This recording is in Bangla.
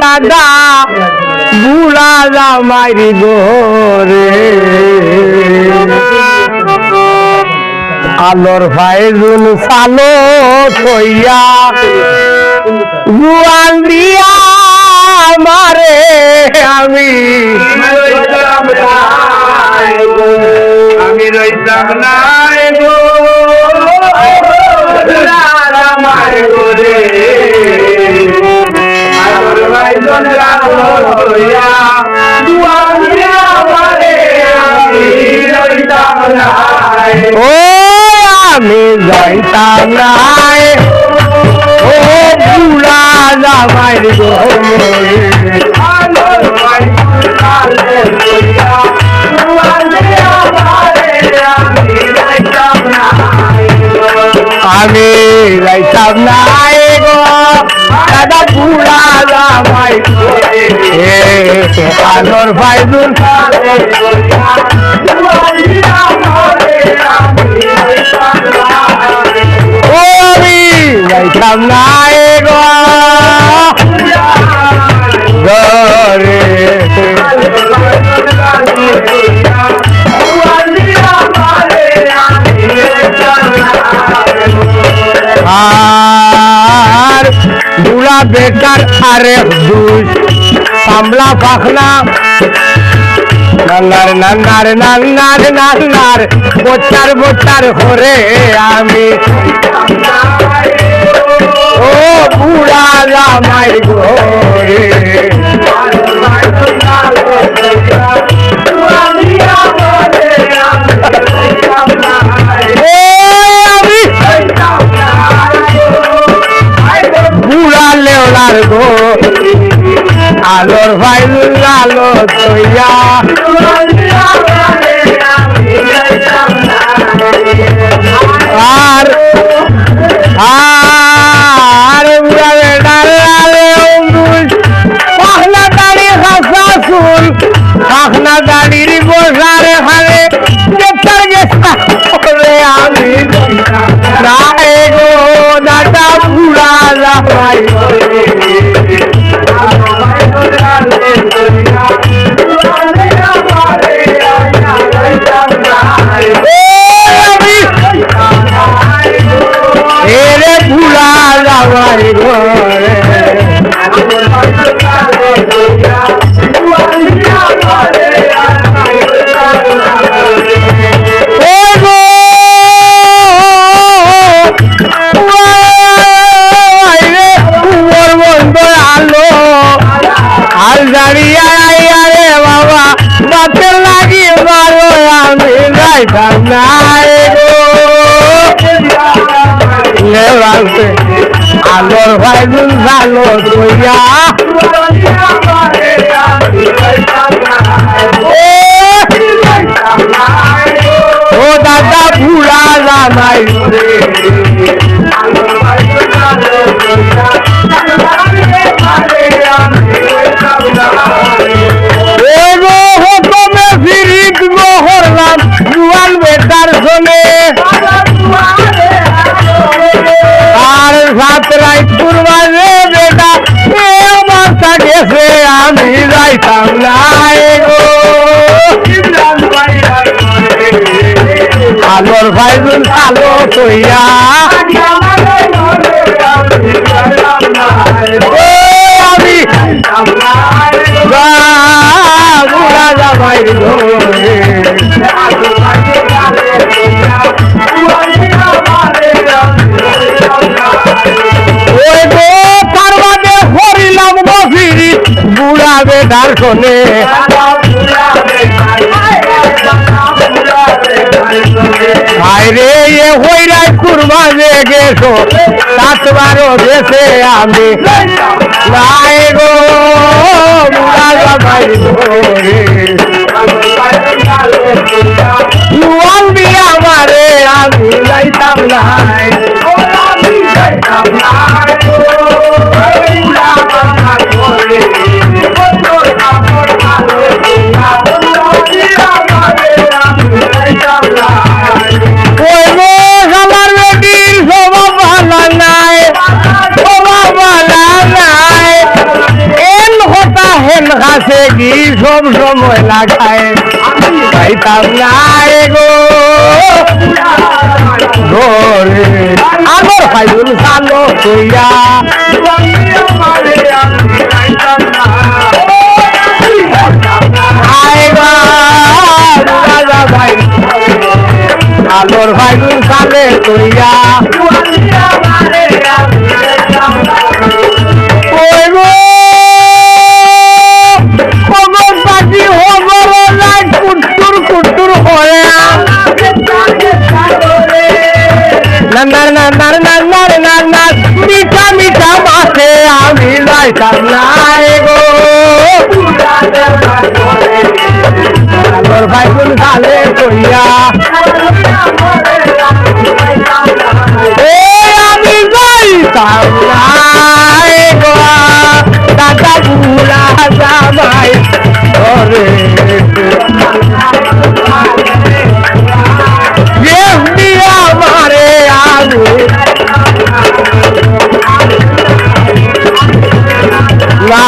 দাদা বুড়া জামাইরি গোরে আলোর ফাইজুন সালো থইয়া গুয়ান দিয়া মারে আমি রইতাম নাই গো রামায় গোরে আলোর ফাইজুন সালো থইয়া গুয়ান দিয়া মারে আমি রইতাম নাই ও আমি যাইতাম নাই ও বুড়া জামাইরি গোরে আলোর ফাইজুন সালো থইয়া গুয়ান দিয়া মারে আমি রইতাম নাই আমি যাইতাম নাই গো দাদা বুড়া জামাই আলোর ফাইজুন ও আমি যাইতাম নাই গো ঘরে আর বুড়া বেটার আরেক দুষ সামলা পাখনা নান্নার নান্নার নান্নার নান্নার বোচার বোচার করে আমি ও বুড়া জামাই ঘরে বুড়া লেওলার গো আলোর ফাইজুন আলো তৈয়া আর আর বুড়া বেটার পাখনা দাড়ি খাসা চুল পাখনা দাড়ির বসার খালে বেটার গেছা করে আমি নাই গো দাদা বুড়া জামাই এরে বুড়া জামাই ঘরে আলোর ফাইজুন ভালো তৈয়া ও দাদা বুড়া জামাই ফিরিত মহরলাম জুয়ান বেটার শোনে আর সাত রাইপুর বাজে বেটা এও বাচ্চা গেছে আমি যাইতাম নাই গো আলোর ফাইজুন আলো তৈয়া আমি বুড়া জামাই ঘরে ওই গো পারবাদে হরিলাম বসিরি বুড়া বেটার শোনে আরে এ হইরাই কুরবানে গেছো 7-12 দেশে আমি নাই গো বুড়া জামাই ঘরে নুয়াল দিয়া মারে আমি যাইতাম নাই কি সব সময় লাগায় পাইতাম না গো ঘরে আগর ফাইজুল সালো কইয়া আলোর ফাইজুল সালে কইয়া ওই গো খবর পাখি হবর নাই কুট্টুর কুট্টুর হয়ে নান্নার নান্নার নান্নার নান্নার মিঠা মিঠা মাঠে আমি যাইতাম নাই গো আলোর ফাইজুল সালে কইয়া আমি যাইতাম নাই গো দাদা বুড়া জামাই ঘরে আমারে আমি না